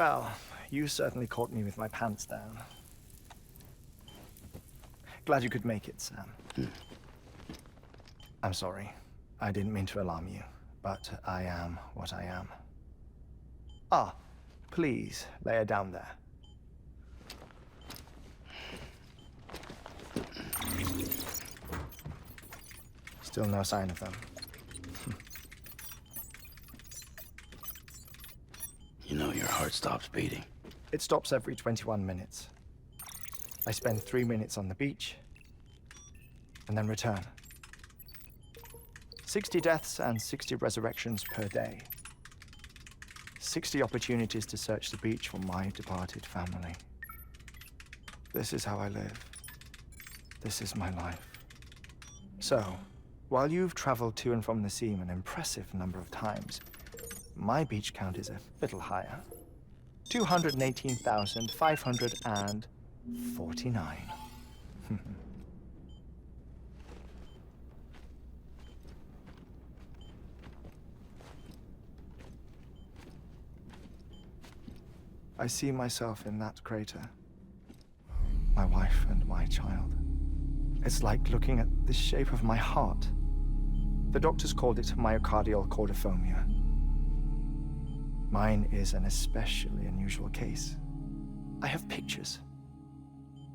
Well, you certainly caught me with my pants down. Glad you could make it, Sam. I'm sorry. I didn't mean to alarm you, but I am what I am. Ah, please, lay her down there. Still no sign of them. You know your heart stops beating. It stops every 21 minutes. I spend 3 minutes on the beach, and then return. 60 deaths and 60 resurrections per day. 60 opportunities to search the beach for my departed family. This is how I live. This is my life. So, while you've traveled to and from the sea an impressive number of times, my beach count is a little higher. 218,549. I see myself in that crater. My wife and my child. It's like looking at the shape of my heart. The doctors called it myocardial cordiformia. Mine is an especially unusual case. I have pictures.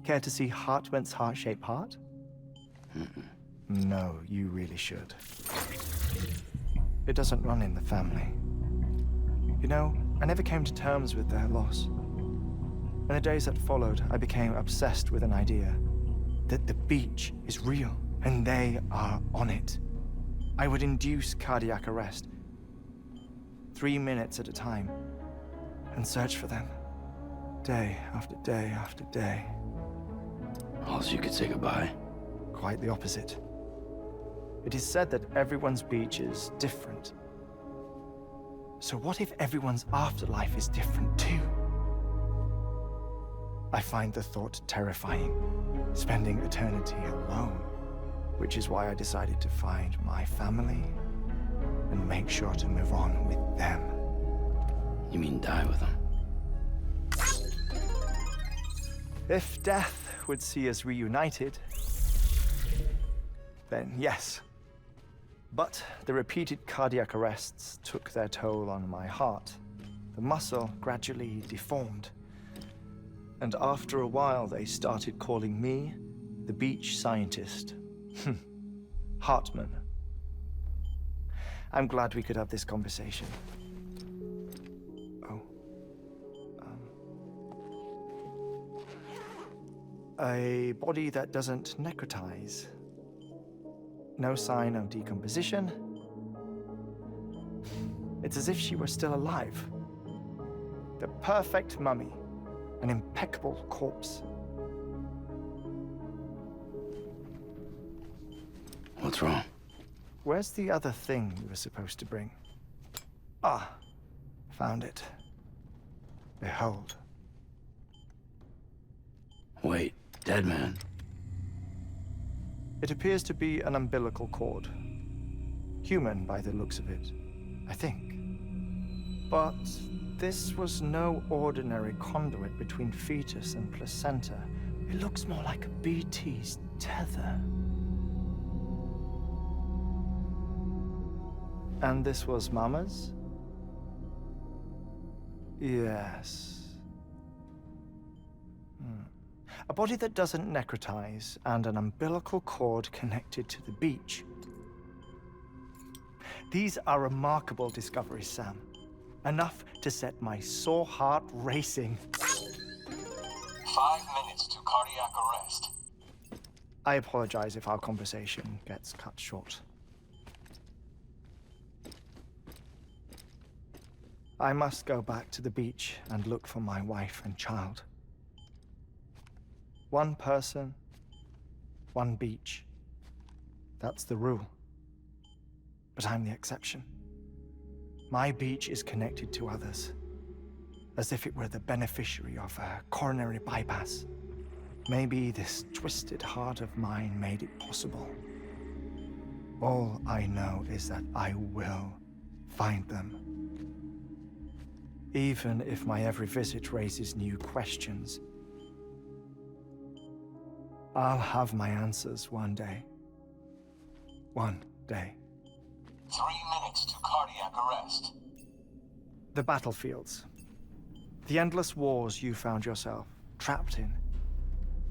Care to see Heartman's heart-shaped heart? No, you really should. It doesn't run in the family. You know, I never came to terms with their loss. In the days that followed, I became obsessed with an idea that the beach is real and they are on it. I would induce cardiac arrest, 3 minutes at a time, and search for them, day after day after day. Also, you could say goodbye. Quite the opposite. It is said that everyone's beach is different. So what if everyone's afterlife is different too? I find the thought terrifying, spending eternity alone, which is why I decided to find my family and make sure to move on with them. You mean die with them? If death would see us reunited, then yes. But the repeated cardiac arrests took their toll on my heart. The muscle gradually deformed. And after a while, they started calling me the beach scientist. Heartman. I'm glad we could have this conversation. Oh. A body that doesn't necrotize. No sign of decomposition. It's as if she were still alive. The perfect mummy. An impeccable corpse. What's wrong? Where's the other thing you were supposed to bring? Ah, found it. Behold. Wait, dead man. It appears to be an umbilical cord. Human by the looks of it, I think. But this was no ordinary conduit between fetus and placenta. It looks more like a BT's tether. And this was Mama's? Yes. A body that doesn't necrotize and an umbilical cord connected to the beach. These are remarkable discoveries, Sam. Enough to set my sore heart racing. 5 minutes to cardiac arrest. I apologize if our conversation gets cut short. I must go back to the beach and look for my wife and child. One person, one beach. That's the rule. But I'm the exception. My beach is connected to others, as if it were the beneficiary of a coronary bypass. Maybe this twisted heart of mine made it possible. All I know is that I will find them. even if my every visit raises new questions. I'll have my answers one day. One day. 3 minutes to cardiac arrest. The battlefields. The endless wars you found yourself trapped in.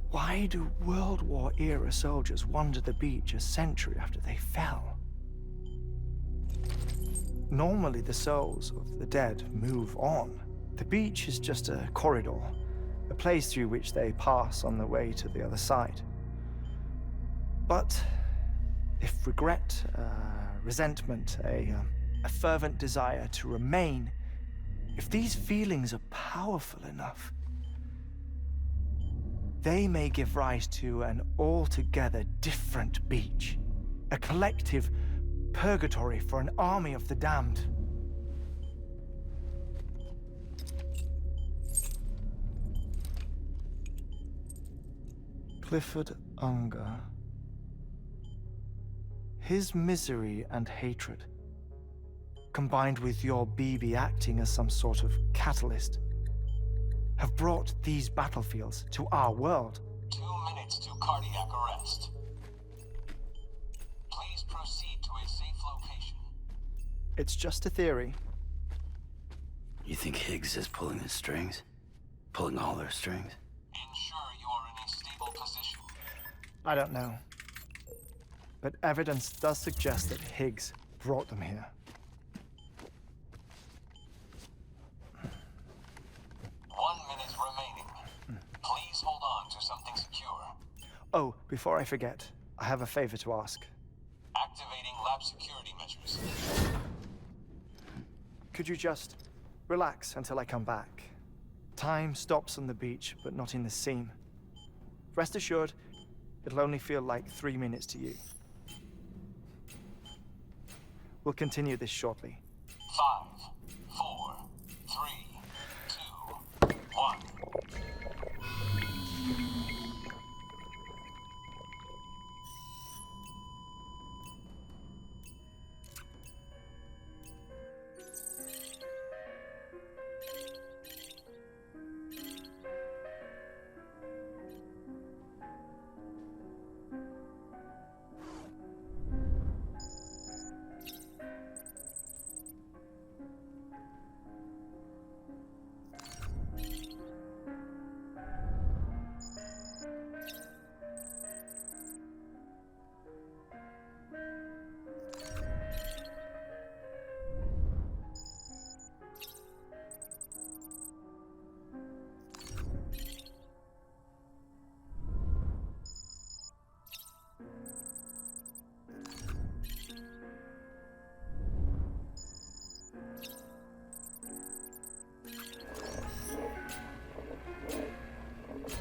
Why do World War-era soldiers wander the beach a century after they fell? Normally, the souls of the dead move on. The beach is just a corridor, a place through which they pass on the way to the other side. But if regret, resentment, a fervent desire to remain, if these feelings are powerful enough, they may give rise to an altogether different beach, a collective purgatory for an army of the damned. Clifford Unger. His misery and hatred, combined with your BB acting as some sort of catalyst, have brought these battlefields to our world. 2 minutes to cardiac arrest. Please proceed to a safe location. It's just a theory. You think Higgs is pulling the strings? Pulling all their strings? Ensure you are in a stable position. I don't know. But evidence does suggest that Higgs brought them here. 1 minute remaining. Please hold on to something secure. Oh, before I forget, I have a favor to ask. Activating lab security measures. Could you just relax until I come back? Time stops on the beach, but not in the scene. Rest assured, it'll only feel like 3 minutes to you. We'll continue this shortly. 5, 4, 3, 2, 1.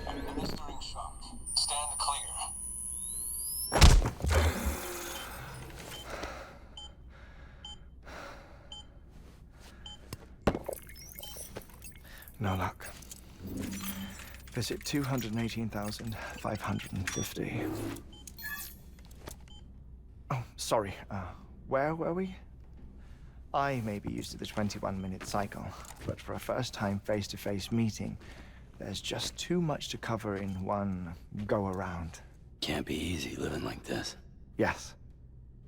Administering shock. Stand clear. No luck. Visit 218,550. Oh, sorry. Where were we? I may be used to the 21-minute cycle, but for a first-time face-to-face meeting, there's just too much to cover in one go-around. Can't be easy living like this. Yes.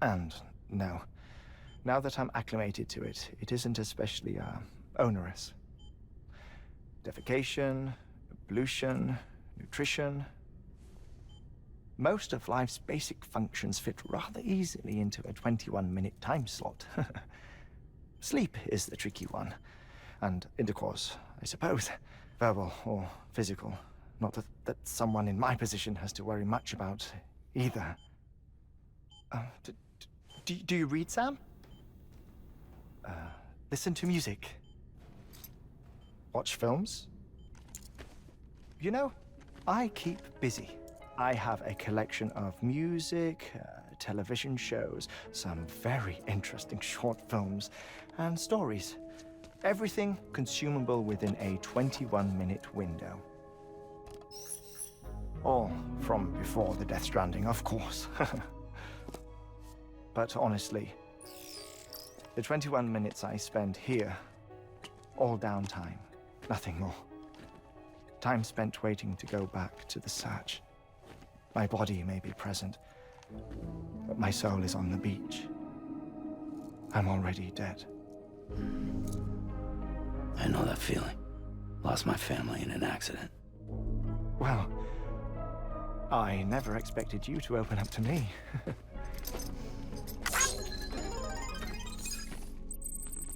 And no. Now that I'm acclimated to it, it isn't especially, onerous. Defecation, pollution, nutrition. Most of life's basic functions fit rather easily into a 21-minute time slot. Sleep is the tricky one. And intercourse, I suppose. Verbal or physical. Not that someone in my position has to worry much about either. Do you read, Sam? Listen to music. Watch films? You know, I keep busy. I have a collection of music, television shows, some very interesting short films, and stories. Everything consumable within a 21-minute window. All from before the Death Stranding, of course. But honestly, the 21 minutes I spend here All downtime, nothing more. Time spent waiting to go back to the search. My body may be present, but my soul is on the beach. I'm already dead. I know that feeling. Lost my family in an accident. Well, I never expected you to open up to me.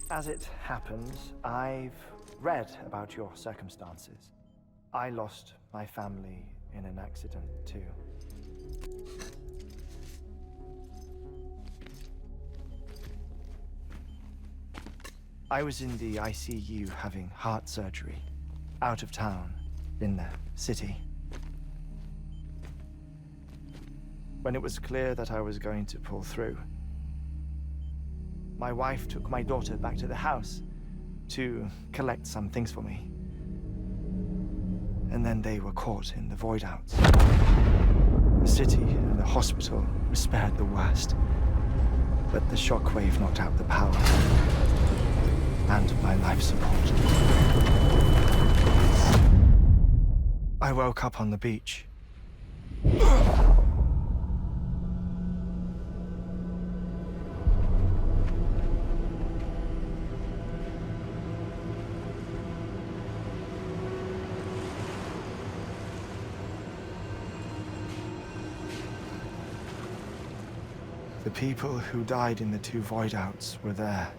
As it happens, I've read about your circumstances. I lost my family in an accident too. I was in the ICU having heart surgery, out of town, in the city. When it was clear that I was going to pull through, my wife took my daughter back to the house to collect some things for me. And then they were caught in the void outs. The city and the hospital were spared the worst, but the shockwave knocked out the power and my life support. I woke up on the beach. The people who died in the two void outs were there.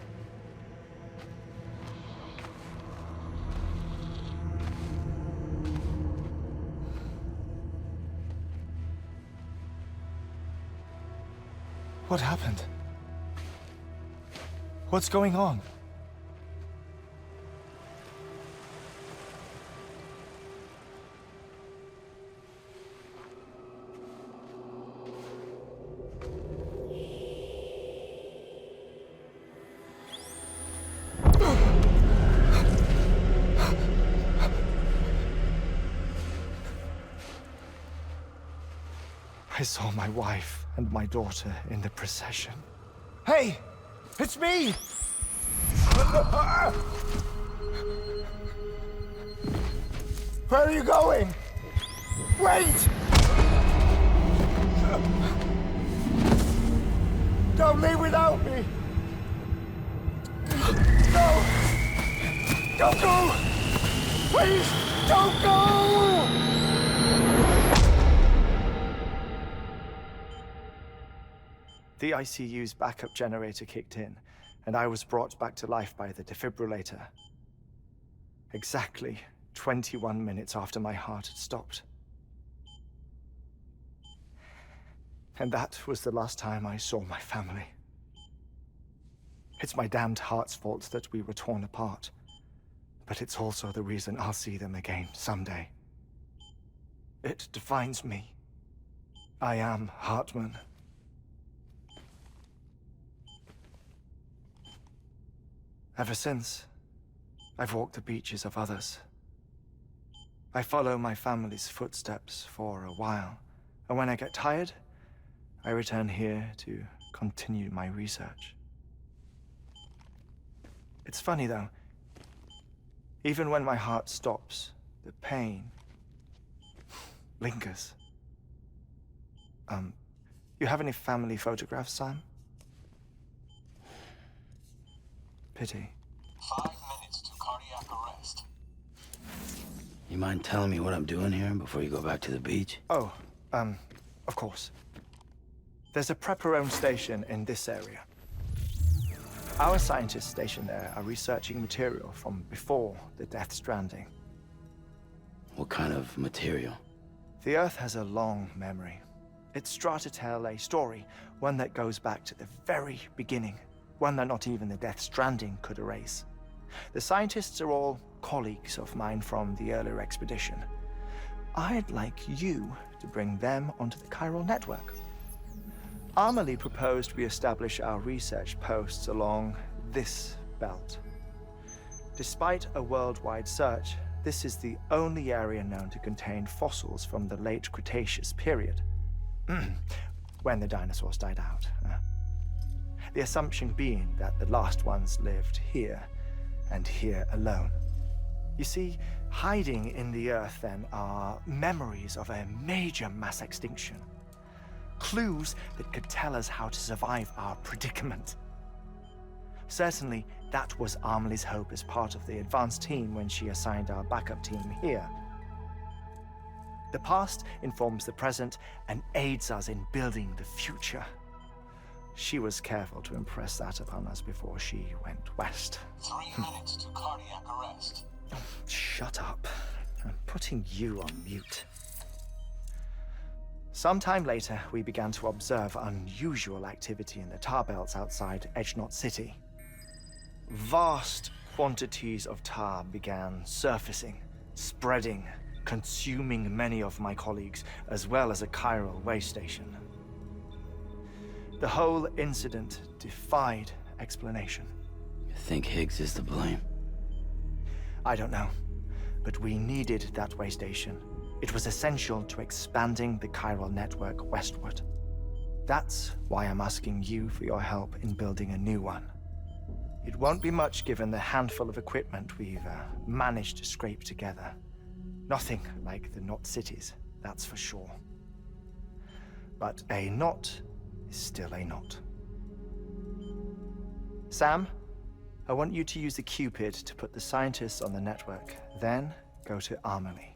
What happened? What's going on? I saw my wife and my daughter in the procession. Hey! It's me! Where are you going? Wait! Don't leave without me! No! Don't go! Please, don't go! The ICU's backup generator kicked in, and I was brought back to life by the defibrillator. Exactly 21 minutes after my heart had stopped. And that was the last time I saw my family. It's my damned heart's fault that we were torn apart, but it's also the reason I'll see them again someday. It defines me. I am Heartman. Ever since, I've walked the beaches of others. I follow my family's footsteps for a while, and when I get tired, I return here to continue my research. It's funny though, even when my heart stops, the pain lingers. You have any family photographs, Sam? Pity. 5 minutes to cardiac arrest. You mind telling me what I'm doing here before you go back to the beach? Oh, of course. There's a prepper-owned station in this area. Our scientists stationed there are researching material from before the Death Stranding. What kind of material? The Earth has a long memory. It's trying to tell a story, one that goes back to the very beginning, one that not even the Death Stranding could erase. The scientists are all colleagues of mine from the earlier expedition. I'd like you to bring them onto the chiral network. Amelie proposed we establish our research posts along this belt. Despite a worldwide search, this is the only area known to contain fossils from the late Cretaceous period, when the dinosaurs died out. The assumption being that the last ones lived here, and here alone. You see, hiding in the earth then are memories of a major mass extinction. Clues that could tell us how to survive our predicament. Certainly, that was Amelie's hope as part of the advanced team when she assigned our backup team here. The past informs the present and aids us in building the future. She was careful to impress that upon us before she went west. 3 minutes to cardiac arrest. Shut up. I'm putting you on mute. Sometime later, we began to observe unusual activity in the tar belts outside Edgenot City. Vast quantities of tar began surfacing, spreading, consuming many of my colleagues, as well as a chiral way station. The whole incident defied explanation. You think Higgs is to blame? I don't know, but we needed that way station. It was essential to expanding the chiral network westward. That's why I'm asking you for your help in building a new one. It won't be much given the handful of equipment we've managed to scrape together. Nothing like the knot cities, that's for sure. But a knot is still a knot. Sam, I want you to use the Cupid to put the scientists on the network, then go to Amelie.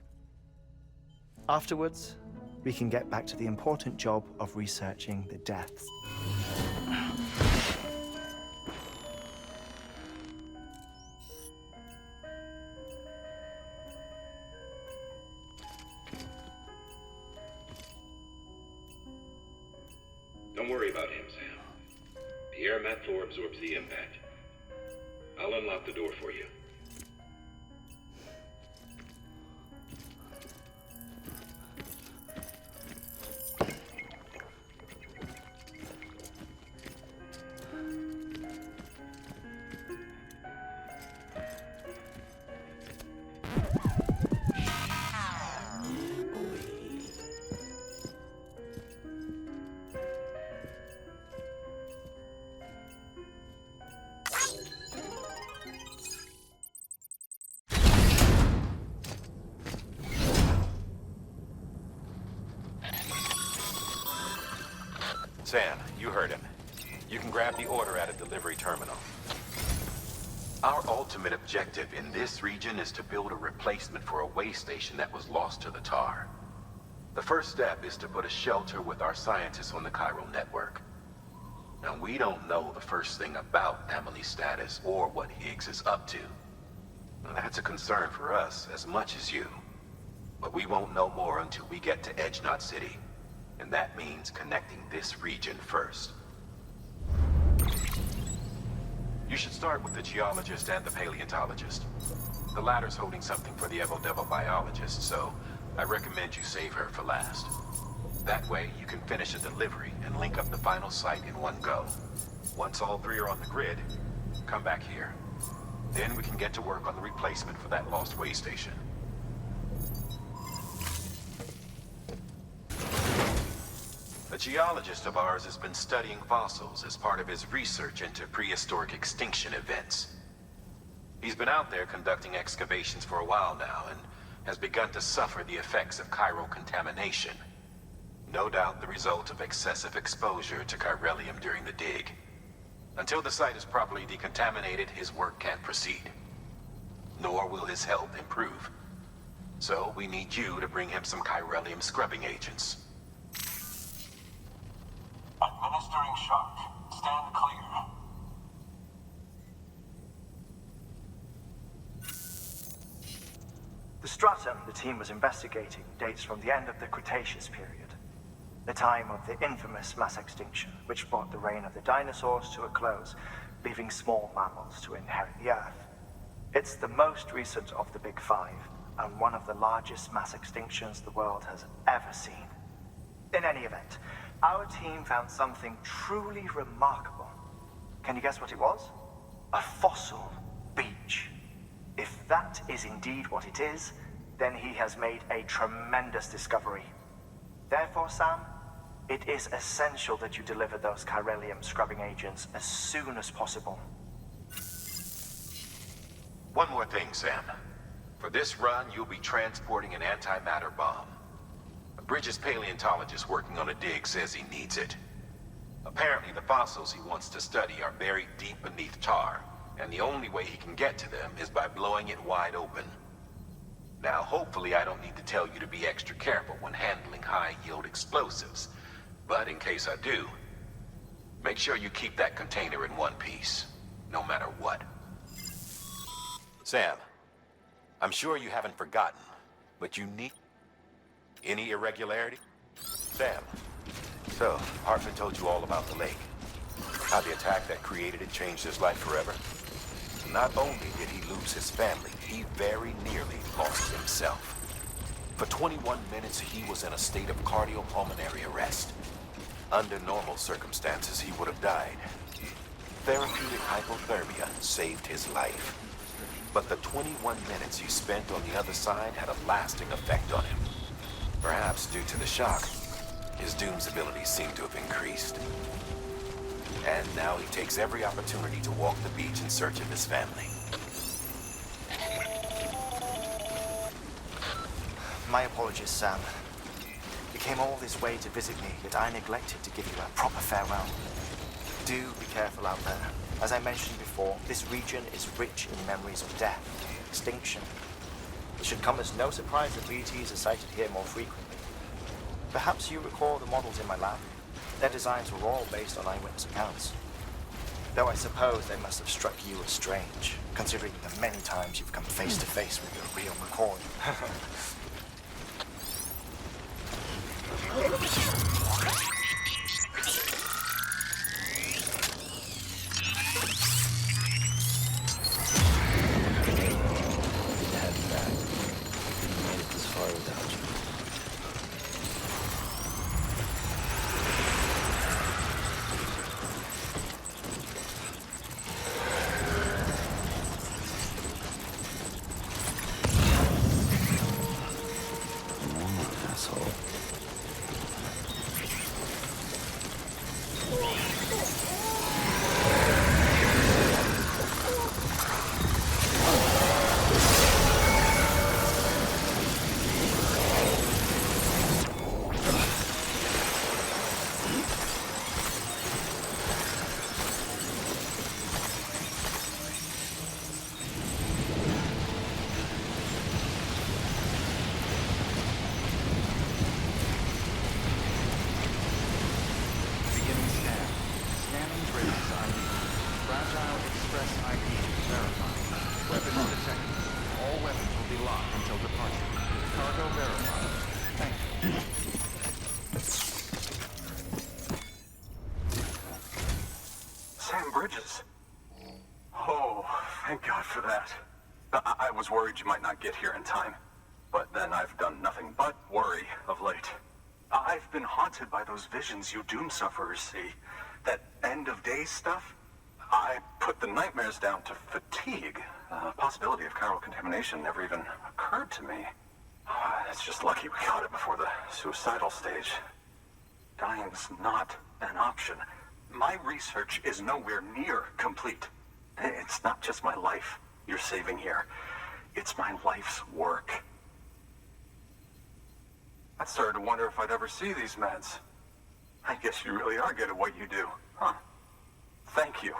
Afterwards, we can get back to the important job of researching the deaths. Don't worry about him, Sam. The air mat floor absorbs the impact. I'll unlock the door for you. Sam, you heard him. You can grab the order at a delivery terminal. Our ultimate objective in this region is to build a replacement for a way station that was lost to the tar. The first step is to put a shelter with our scientists on the chiral network. Now, we don't know the first thing about Amelie's status or what Higgs is up to. Now, that's a concern for us as much as you. But we won't know more until we get to Edgenot City. And that means connecting this region first. You should start with the geologist and the paleontologist. The latter's holding something for the Evo biologist, so I recommend you save her for last. That way, you can finish a delivery and link up the final site in one go. Once all three are on the grid, come back here. Then we can get to work on the replacement for that lost way station. A geologist of ours has been studying fossils as part of his research into prehistoric extinction events. He's been out there conducting excavations for a while now and has begun to suffer the effects of chiral contamination. No doubt the result of excessive exposure to chiralium during the dig. Until the site is properly decontaminated, his work can't proceed. Nor will his health improve. So we need you to bring him some chiralium scrubbing agents. Administering shock. Stand clear. The stratum the team was investigating dates from the end of the Cretaceous period, the time of the infamous mass extinction, which brought the reign of the dinosaurs to a close, leaving small mammals to inherit the Earth. It's the most recent of the Big Five, and one of the largest mass extinctions the world has ever seen. In any event, our team found something truly remarkable. Can you guess what it was? A fossil beach. If that is indeed what it is, then he has made a tremendous discovery. Therefore, Sam, it is essential that you deliver those chiralium scrubbing agents as soon as possible. One more thing, Sam. For this run, you'll be transporting an antimatter bomb. A Bridges paleontologist working on a dig says he needs it. Apparently, the fossils he wants to study are buried deep beneath tar, and the only way he can get to them is by blowing it wide open. Now, hopefully I don't need to tell you to be extra careful when handling high-yield explosives. But in case I do, make sure you keep that container in one piece, no matter what. Sam, I'm sure you haven't forgotten, but you need... Any irregularity? Sam, so, Heartman told you all about the lake. How the attack that created it changed his life forever. Not only did he lose his family, he very nearly lost himself. For 21 minutes, he was in a state of cardiopulmonary arrest. Under normal circumstances, he would have died. Therapeutic hypothermia saved his life. But the 21 minutes he spent on the other side had a lasting effect on him. Perhaps due to the shock, his Doom's abilities seem to have increased. And now he takes every opportunity to walk the beach in search of his family. My apologies, Sam. You came all this way to visit me, yet I neglected to give you a proper farewell. Do be careful out there. As I mentioned before, this region is rich in memories of death, extinction. It should come as no surprise that BTs are sighted here more frequently. Perhaps you recall the models in my lab? Their designs were all based on eyewitness accounts. Though I suppose they must have struck you as strange, considering the many times you've come face to face with your real recording. Oh, thank God for that. I was worried you might not get here in time. But then I've done nothing but worry of late. I've been haunted by those visions you Doom sufferers see. That end-of-days stuff. I put the nightmares down to fatigue. The possibility of chiral contamination never even occurred to me. It's just lucky we caught it before the suicidal stage. Dying's not an option. My research is nowhere near complete. It's not just my life you're saving here. It's my life's work. I started to wonder if I'd ever see these meds. I guess you really are good at what you do, huh? Thank you.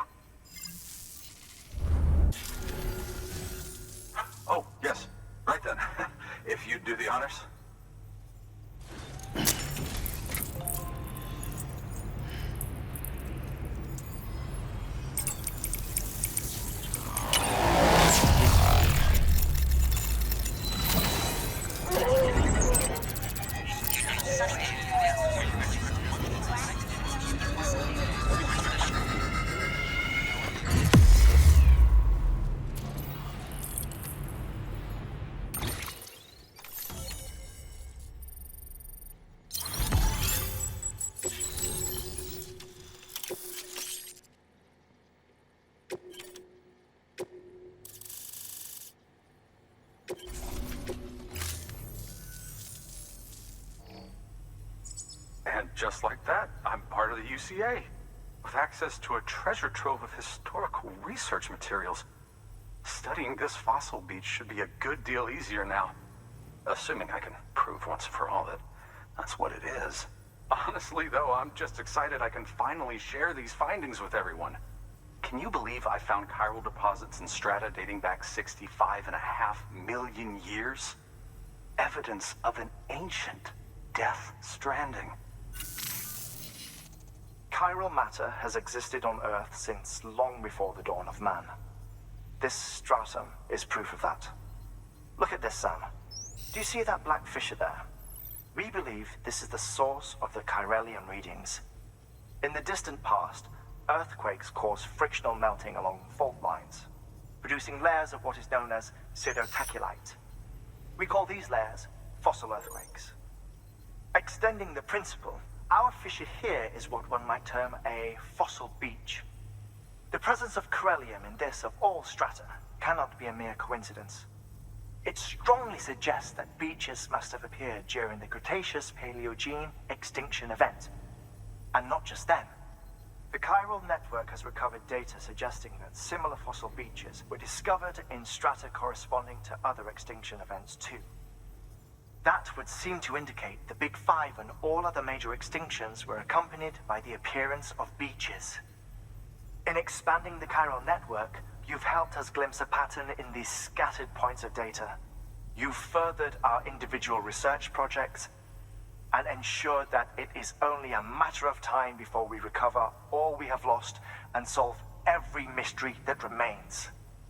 Oh, yes. Right then. If you'd do the honors. Just like that, I'm part of the UCA, with access to a treasure trove of historical research materials. Studying this fossil beach should be a good deal easier now. Assuming I can prove once for all that that's what it is. Honestly, though, I'm just excited I can finally share these findings with everyone. Can you believe I found chiral deposits in strata dating back 65.5 million years? Evidence of an ancient Death Stranding. Chiral matter has existed on Earth since long before the dawn of man. This stratum is proof of that. Look at this, Sam. Do you see that black fissure there? We believe this is the source of the Chiralian readings. In the distant past, earthquakes caused frictional melting along fault lines, producing layers of what is known as pseudotachylite. We call these layers fossil earthquakes. Extending the principle, our fissure here is what one might term a fossil beach. The presence of chiralium in this of all strata cannot be a mere coincidence. It strongly suggests that beaches must have appeared during the Cretaceous-Paleogene extinction event. And not just then. The chiral network has recovered data suggesting that similar fossil beaches were discovered in strata corresponding to other extinction events too. That would seem to indicate the Big Five and all other major extinctions were accompanied by the appearance of beaches. In expanding the chiral network, you've helped us glimpse a pattern in these scattered points of data. You've furthered our individual research projects and ensured that it is only a matter of time before we recover all we have lost and solve every mystery that remains.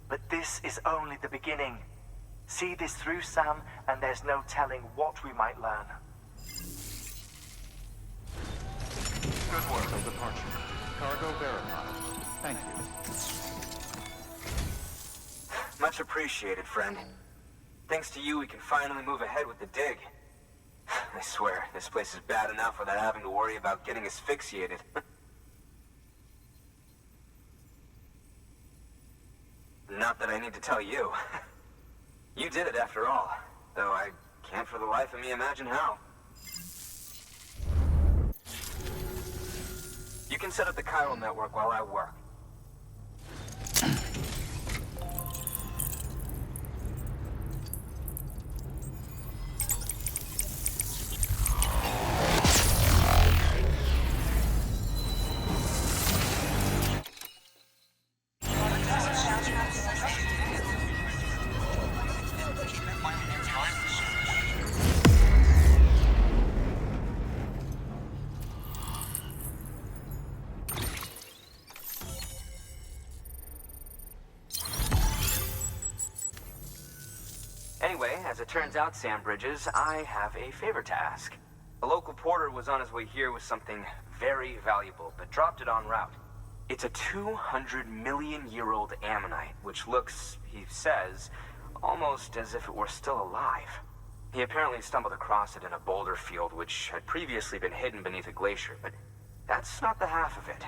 But this is only the beginning. See this through, Sam, and there's no telling what we might learn. Good work. No departure. Cargo verified. Thank you. Much appreciated, friend. Thanks to you, we can finally move ahead with the dig. I swear, this place is bad enough without having to worry about getting asphyxiated. Not that I need to tell you. You did it after all, though I can't for the life of me imagine how. You can set up the chiral network while I work. Anyway, as it turns out, Sam Bridges, I have a favor to ask. A local porter was on his way here with something very valuable, but dropped it en route. It's a 200-million-year-old ammonite, which looks, he says, almost as if it were still alive. He apparently stumbled across it in a boulder field, which had previously been hidden beneath a glacier, but that's not the half of it.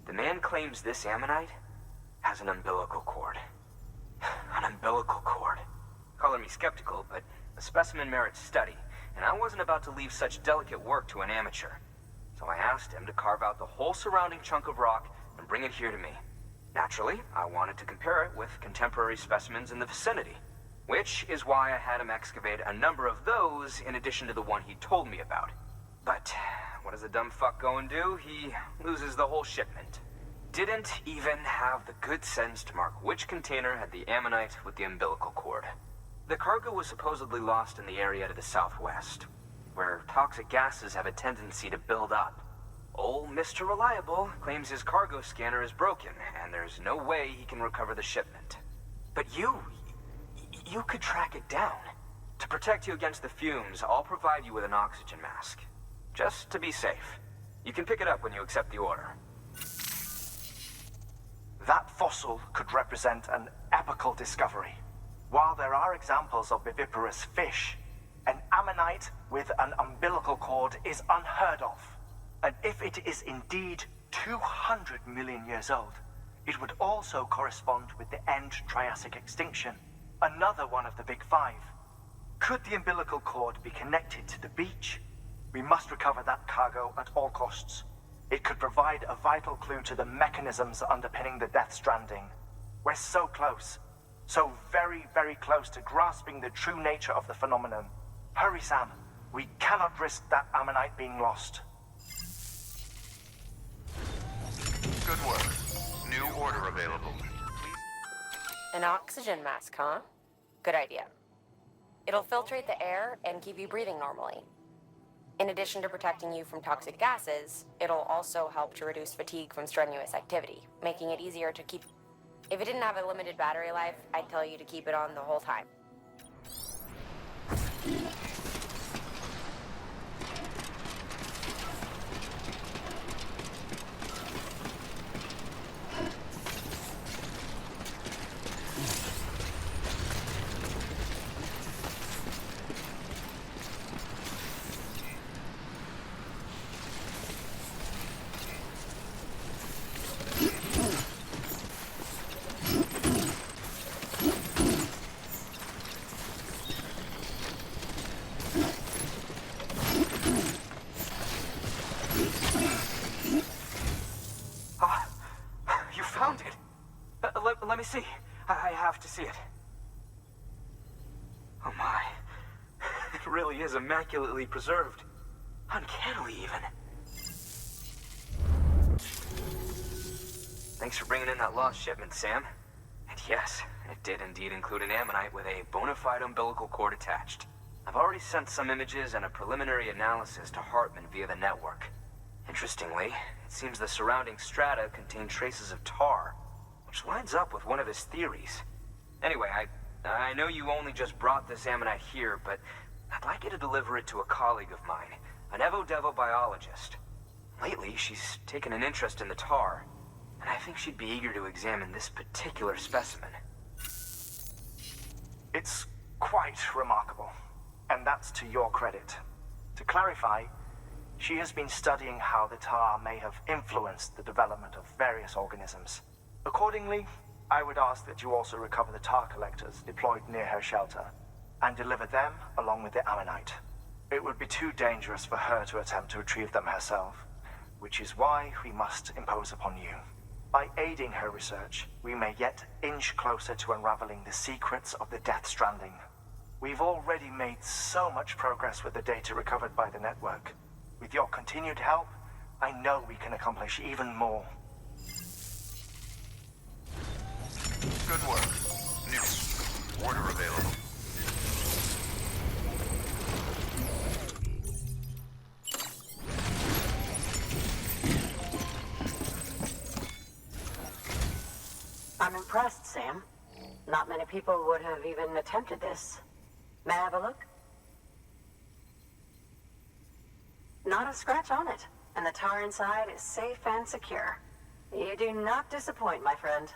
The man claims this ammonite has an umbilical cord. An umbilical cord. Color me skeptical, but a specimen merits study, and I wasn't about to leave such delicate work to an amateur. So I asked him to carve out the whole surrounding chunk of rock and bring it here to me. Naturally, I wanted to compare it with contemporary specimens in the vicinity, which is why I had him excavate a number of those in addition to the one he told me about. But what does a dumb fuck go and do? He loses the whole shipment. Didn't even have the good sense to mark which container had the ammonite with the umbilical cord. The cargo was supposedly lost in the area to the southwest, where toxic gases have a tendency to build up. Old Mr. Reliable claims his cargo scanner is broken, and there's no way he can recover the shipment. But you could track it down. To protect you against the fumes, I'll provide you with an oxygen mask. Just to be safe. You can pick it up when you accept the order. That fossil could represent an epical discovery. While there are examples of viviparous fish, an ammonite with an umbilical cord is unheard of. And if it is indeed 200 million years old, it would also correspond with the end Triassic extinction, another one of the Big Five. Could the umbilical cord be connected to the beach? We must recover that cargo at all costs. It could provide a vital clue to the mechanisms underpinning the Death Stranding. We're so close. So very, very close to grasping the true nature of the phenomenon. Hurry, Sam. We cannot risk that ammonite being lost. Good work. New order available. An oxygen mask, huh? Good idea. It'll filtrate the air and keep you breathing normally. In addition to protecting you from toxic gases, it'll also help to reduce fatigue from strenuous activity, making it easier to keep... If it didn't have a limited battery life, I'd tell you to keep it on the whole time. Let me see. I have to see it. Oh my. It really is immaculately preserved. Uncannily, even. Thanks for bringing in that lost shipment, Sam. And yes, it did indeed include an ammonite with a bona fide umbilical cord attached. I've already sent some images and a preliminary analysis to Heartman via the network. Interestingly, it seems the surrounding strata contain traces of tar, which lines up with one of his theories. Anyway, I know you only just brought this ammonite here, but I'd like you to deliver it to a colleague of mine, an Evo-Devo biologist. Lately, she's taken an interest in the tar, and I think she'd be eager to examine this particular specimen. It's quite remarkable, and that's to your credit. To clarify, she has been studying how the tar may have influenced the development of various organisms. Accordingly, I would ask that you also recover the tar collectors deployed near her shelter and deliver them along with the ammonite. It would be too dangerous for her to attempt to retrieve them herself, which is why we must impose upon you. By aiding her research, we may yet inch closer to unraveling the secrets of the Death Stranding. We've already made so much progress with the data recovered by the network. With your continued help, I know we can accomplish even more. Good work. New order available. I'm impressed, Sam. Not many people would have even attempted this. May I have a look? Not a scratch on it, and the tar inside is safe and secure. You do not disappoint, my friend.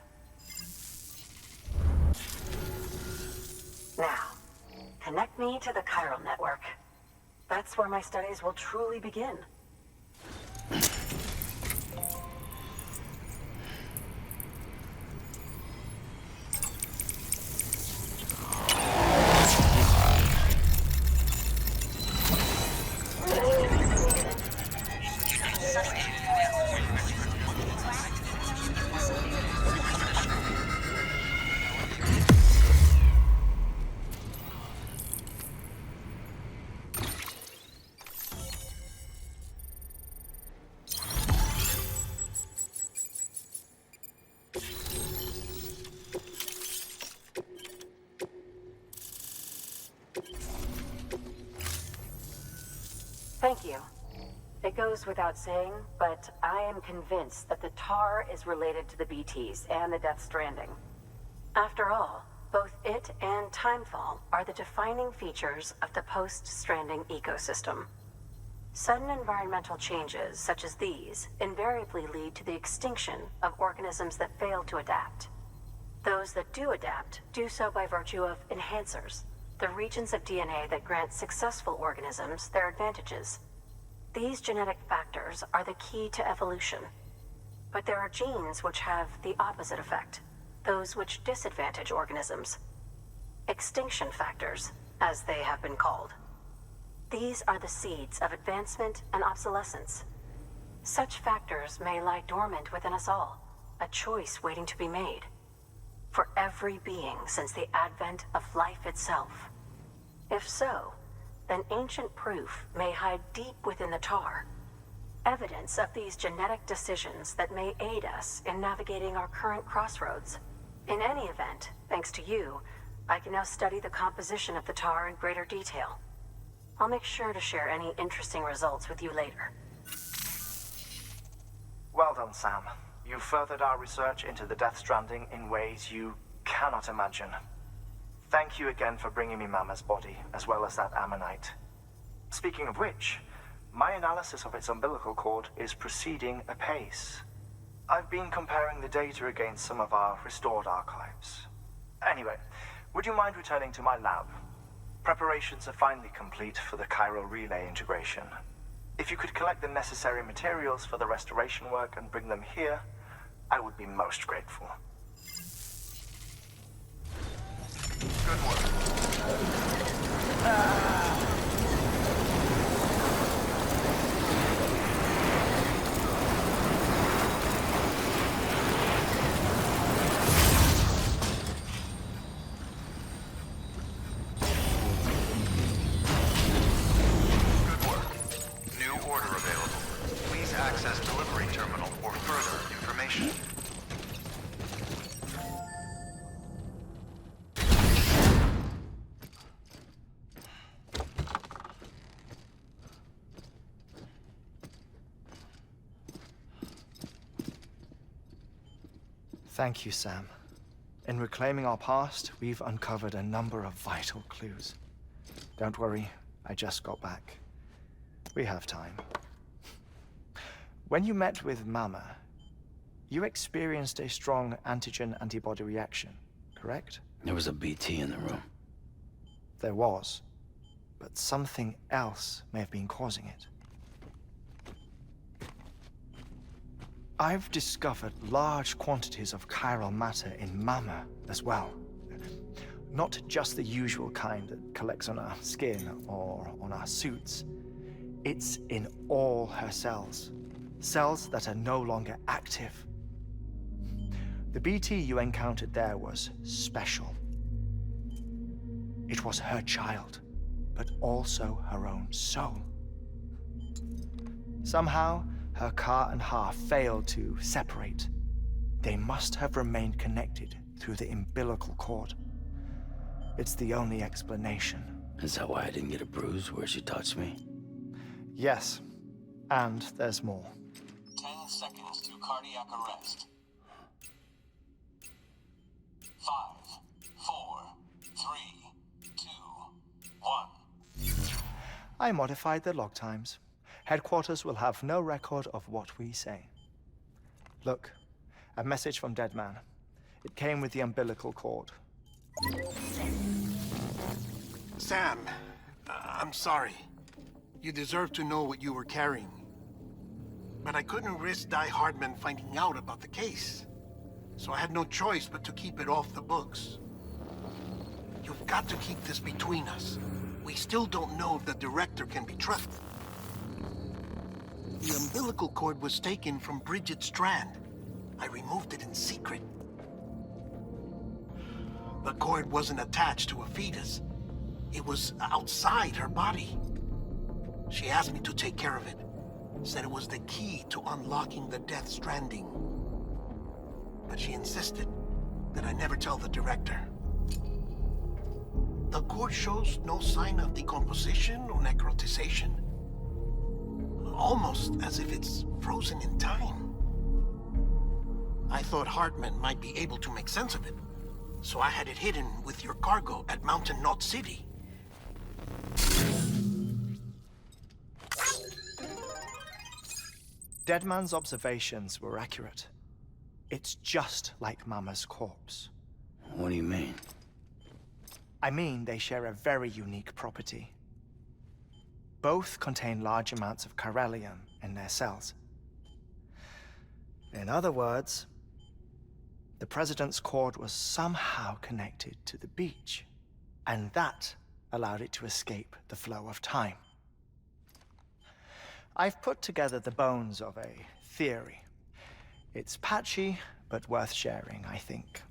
Now, connect me to the chiral network. That's where my studies will truly begin. Thank you. It goes without saying, but I am convinced that the tar is related to the BTs and the Death Stranding. After all, both it and Timefall are the defining features of the post-Stranding ecosystem. Sudden environmental changes such as these invariably lead to the extinction of organisms that fail to adapt. Those that do adapt do so by virtue of enhancers, the regions of DNA that grant successful organisms their advantages. These genetic factors are the key to evolution. But there are genes which have the opposite effect, those which disadvantage organisms. Extinction factors, as they have been called. These are the seeds of advancement and obsolescence. Such factors may lie dormant within us all, a choice waiting to be made. for every being since the advent of life itself? If so, then ancient proof may hide deep within the tar. Evidence of these genetic decisions that may aid us in navigating our current crossroads. In any event, thanks to you, I can now study the composition of the tar in greater detail. I'll make sure to share any interesting results with you later. Well done, Sam. You furthered our research into the Death Stranding in ways you cannot imagine. Thank you again for bringing me Mama's body, as well as that ammonite. Speaking of which, my analysis of its umbilical cord is proceeding apace. I've been comparing the data against some of our restored archives. Anyway, would you mind returning to my lab? Preparations are finally complete for the chiral relay integration. If you could collect the necessary materials for the restoration work and bring them here, I would be most grateful. Good work. Good work. New order available. Please access delivery terminal for further information. Thank you, Sam. In reclaiming our past, we've uncovered a number of vital clues. Don't worry, I just got back. We have time. When you met with Mama, you experienced a strong antigen-antibody reaction, correct? There was a BT in the room. There was, but something else may have been causing it. I've discovered large quantities of chiral matter in Mama as well. Not just the usual kind that collects on our skin or on our suits. It's in all her cells. Cells that are no longer active. The BT you encountered there was special. It was her child, but also her own soul. Somehow, her car and half failed to separate. They must have remained connected through the umbilical cord. It's the only explanation. Is that why I didn't get a bruise where she touched me? Yes, and there's more. 10 seconds to cardiac arrest. 5, 4, 3, 2, 1. I modified the log times. Headquarters will have no record of what we say. Look, a message from Deadman. It came with the umbilical cord. Sam, I'm sorry. You deserve to know what you were carrying. But I couldn't risk Heartman finding out about the case. So I had no choice but to keep it off the books. You've got to keep this between us. We still don't know if the director can be trusted. The umbilical cord was taken from Bridget Strand. I removed it in secret. The cord wasn't attached to a fetus. It was outside her body. She asked me to take care of it. Said it was the key to unlocking the Death Stranding. But she insisted that I never tell the director. The cord shows no sign of decomposition or necrotization. Almost as if it's frozen in time. I thought Heartman might be able to make sense of it, so I had it hidden with your cargo at Mountain Knot City. Deadman's observations were accurate. It's just like Mama's corpse. What do you mean? I mean, they share a very unique property. Both contain large amounts of chiralium in their cells. In other words, the president's cord was somehow connected to the beach, and that allowed it to escape the flow of time. I've put together the bones of a theory. It's patchy, but worth sharing, I think.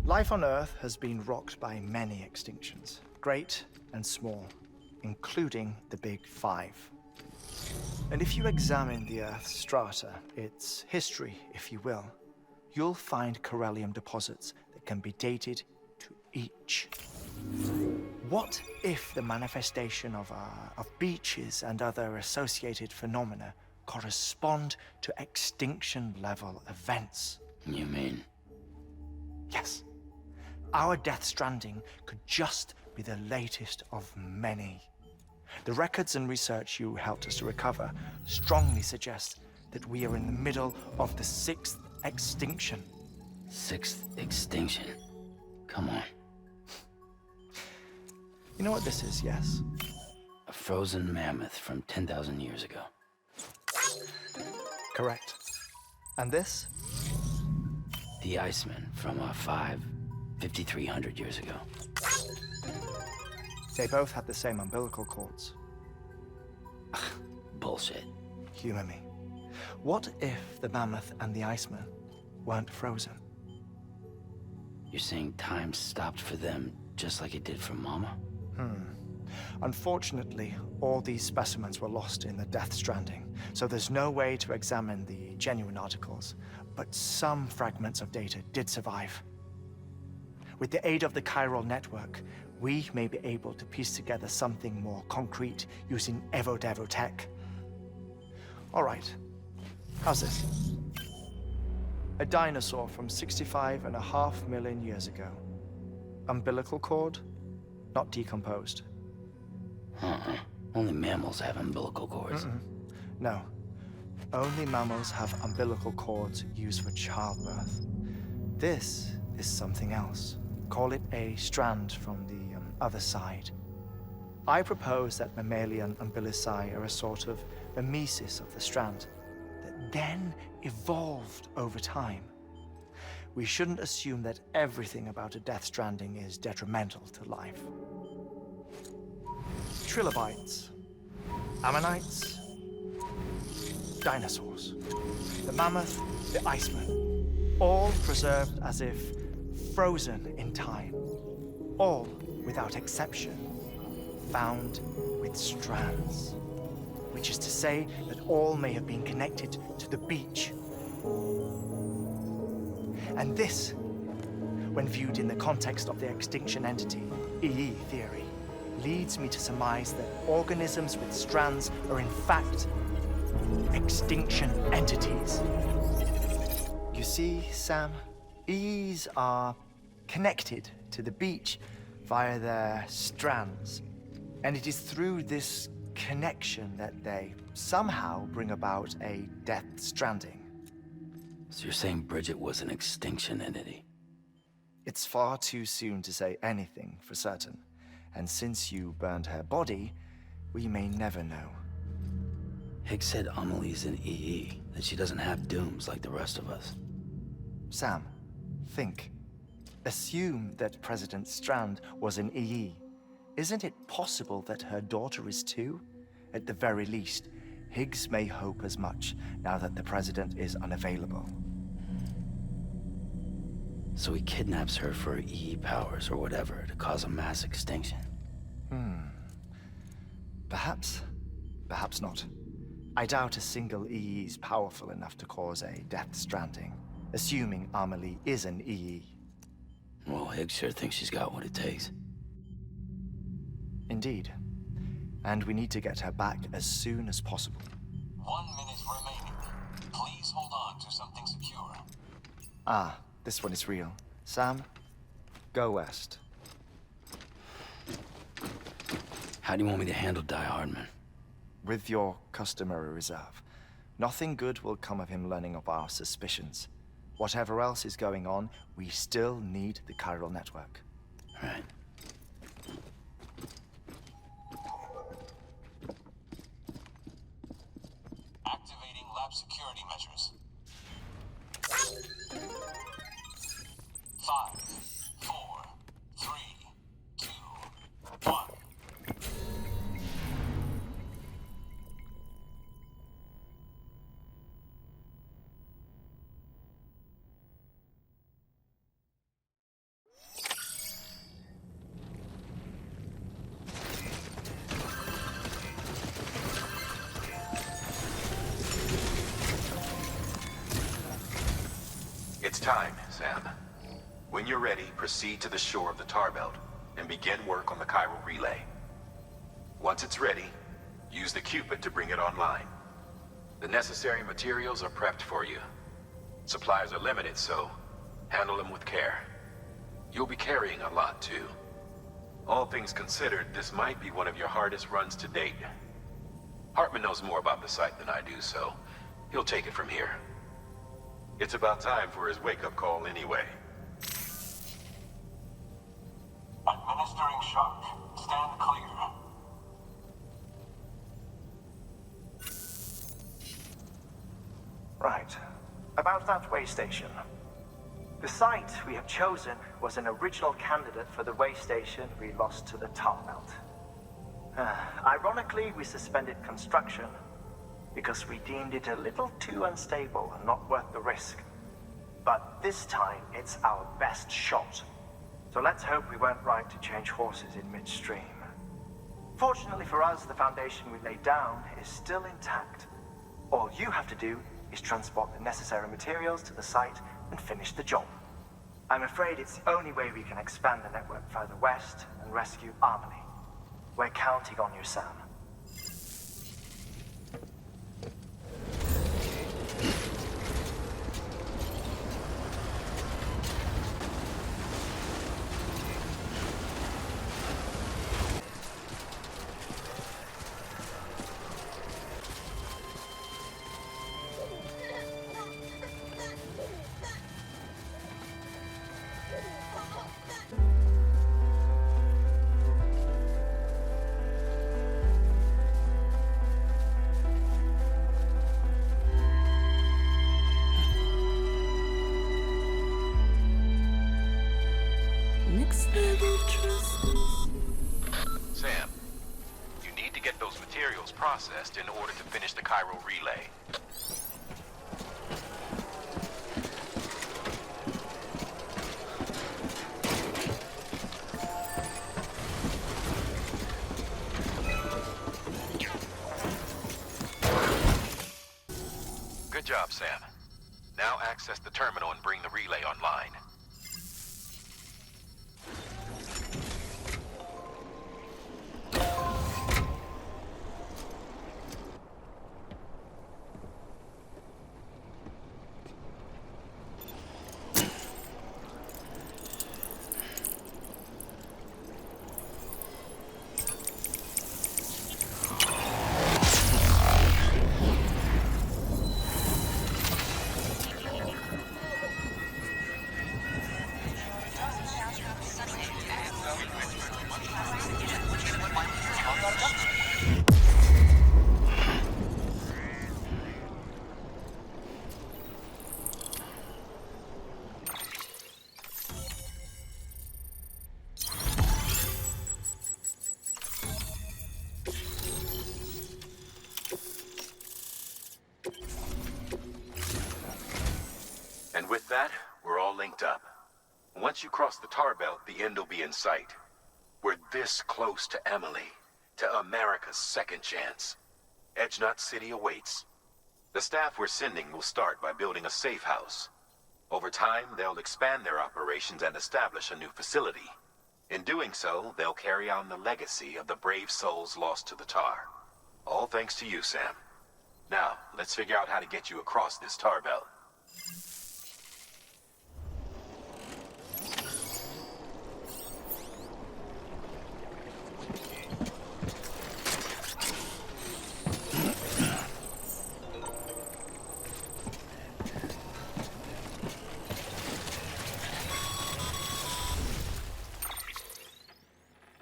Life on Earth has been rocked by many extinctions, great and small, including the Big Five. And if you examine the Earth's strata, its history, if you will, you'll find corallium deposits that can be dated to each. What if the manifestation of beaches and other associated phenomena correspond to extinction-level events? You mean? Yes. Our Death Stranding could just be the latest of many. The records and research you helped us to recover strongly suggest that we are in the middle of the 6th extinction. 6th extinction? Come on. You know what this is, yes? A frozen mammoth from 10,000 years ago. Correct. And this? The Iceman from 5,300 years ago. They both had the same umbilical cords. Bullshit. Humor me. What if the mammoth and the Iceman weren't frozen? You're saying time stopped for them just like it did for Mama? Unfortunately, all these specimens were lost in the Death Stranding, so there's no way to examine the genuine articles, but some fragments of data did survive. With the aid of the chiral network, we may be able to piece together something more concrete using Evo-Devo tech. All right, how's this? A dinosaur from 65.5 million years ago. Umbilical cord, not decomposed. Only mammals have umbilical cords. No. Only mammals have umbilical cords used for childbirth. This is something else. Call it a strand from the other side. I propose that mammalian umbilici are a sort of mimesis of the strand that then evolved over time. We shouldn't assume that everything about a Death Stranding is detrimental to life. Trilobites, ammonites, dinosaurs, the mammoth, the Iceman, all preserved as if frozen in time, all without exception, found with strands, which is to say that all may have been connected to the beach. And this, when viewed in the context of the extinction entity, EE theory, leads me to surmise that organisms with strands are in fact extinction entities. You see, Sam, EEs are connected to the beach via their strands, and it is through this connection that they somehow bring about a Death Stranding. So you're saying Bridget was an extinction entity? It's far too soon to say anything for certain, and since you burned her body, we may never know. Higgs said Amelie's an EE, that she doesn't have dooms like the rest of us. Sam, think. Assume that President Strand was an EE. Isn't it possible that her daughter is too? At the very least, Higgs may hope as much now that the president is unavailable. So he kidnaps her for EE powers or whatever to cause a mass extinction. Perhaps. Perhaps not. I doubt a single EE is powerful enough to cause a Death Stranding, assuming Amelie is an EE. Well, Higgs sure thinks she's got what it takes. Indeed. And we need to get her back as soon as possible. 1 minute remaining. Please hold on to something secure. Ah, this one is real. Sam, go west. How do you want me to handle Die Hardman? With your customary reserve. Nothing good will come of him learning of our suspicions. Whatever else is going on, we still need the chiral network. Right. Activating lab security measures. 5, 4, 3, 2, 1. time, Sam. When you're ready, proceed to the shore of the tar belt and begin work on the chiral relay. Once it's ready, use the Cupid to bring it online. The necessary materials are prepped for you. Supplies are limited, so handle them with care. You'll be carrying a lot, too. All things considered, this might be one of your hardest runs to date. Heartman knows more about the site than I do, so he'll take it from here. It's about time for his wake-up call anyway. Administering shock. Stand clear. Right. About that way station. The site we have chosen was an original candidate for the way station we lost to the tar belt. Ironically, we suspended construction because we deemed it a little too unstable and not worth the risk. But this time, it's our best shot. So let's hope we weren't right to change horses in midstream. Fortunately for us, the foundation we laid down is still intact. All you have to do is transport the necessary materials to the site and finish the job. I'm afraid it's the only way we can expand the network further west and rescue Harmony. We're counting on you, Sam. Sam, you need to get those materials processed in order to finish the chiral relay. Good job, Sam. Now access the terminal and bring the relay online. And with that, we're all linked up. Once you cross the tar belt, the end will be in sight. We're this close to Emily, to America's second chance. Edgenut City awaits. The staff we're sending will start by building a safe house. Over time, they'll expand their operations and establish a new facility. In doing so, they'll carry on the legacy of the brave souls lost to the tar. All thanks to you, Sam. Now, let's figure out how to get you across this tar belt.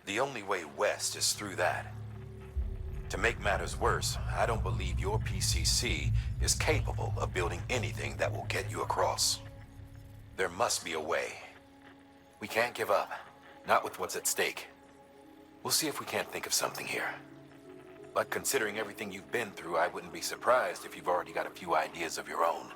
The only way west is through that. To make matters worse, I don't believe your PCC is capable of building anything that will get you across. There must be a way. We can't give up, not with what's at stake. We'll see if we can't think of something here. But considering everything you've been through, I wouldn't be surprised if you've already got a few ideas of your own.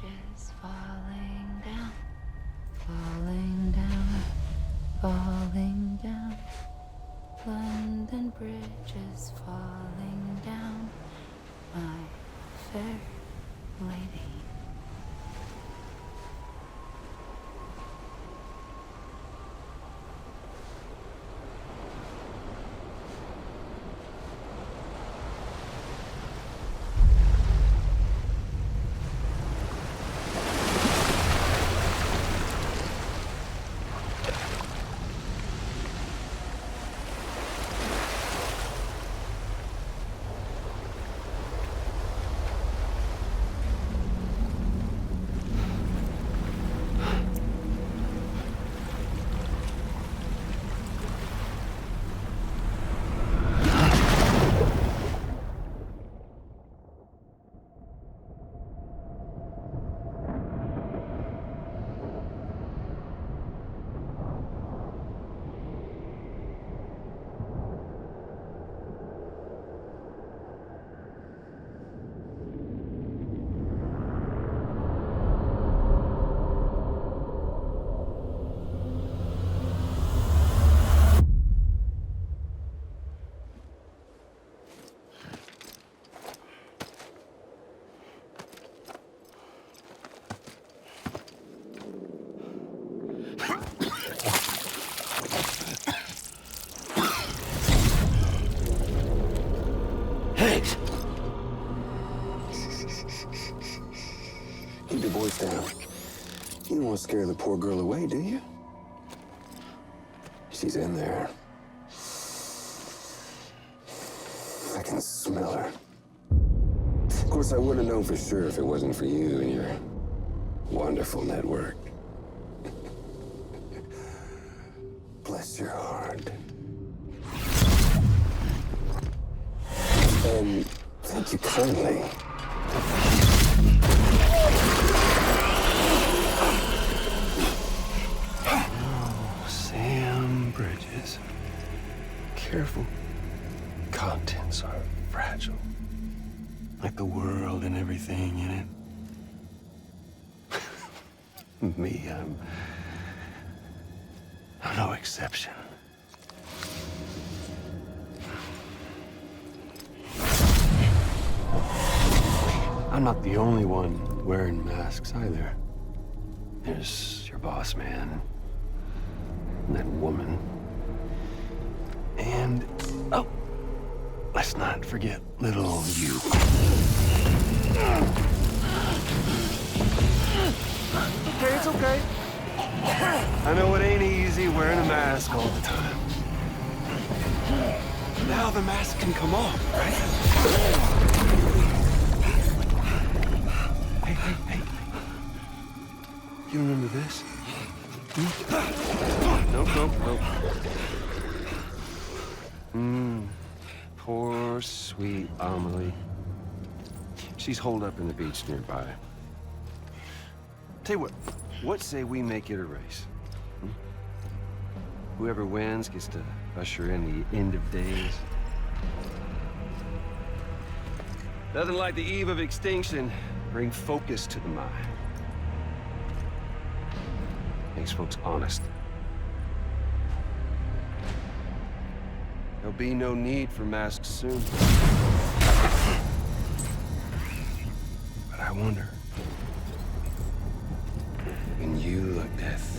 bridges falling down, falling down, falling down. London Bridge is falling down, my fair lady. Keep your voice down. You don't want to scare the poor girl away, do you? She's in there. I can smell her. Of course, I wouldn't have known for sure if it wasn't for you and your wonderful network. Bless your heart. And thank you kindly. Oh, Sam Bridges. Careful. Contents are fragile. Like the world and everything in it. Me, I'm no exception. I'm not the only one wearing masks either. There's your boss man, and that woman, and, oh, let's not forget little you. Okay, it's okay. I know it ain't easy wearing a mask all the time. Now the mask can come off, right? Hey. You remember this? Nope. Poor, sweet Amelie. She's holed up in the beach nearby. Tell you what say we make it a race? Whoever wins gets to usher in the end of days. Nothing like the eve of extinction. Bring focus to the mind. Makes folks honest. There'll be no need for masks soon. But I wonder, when you look death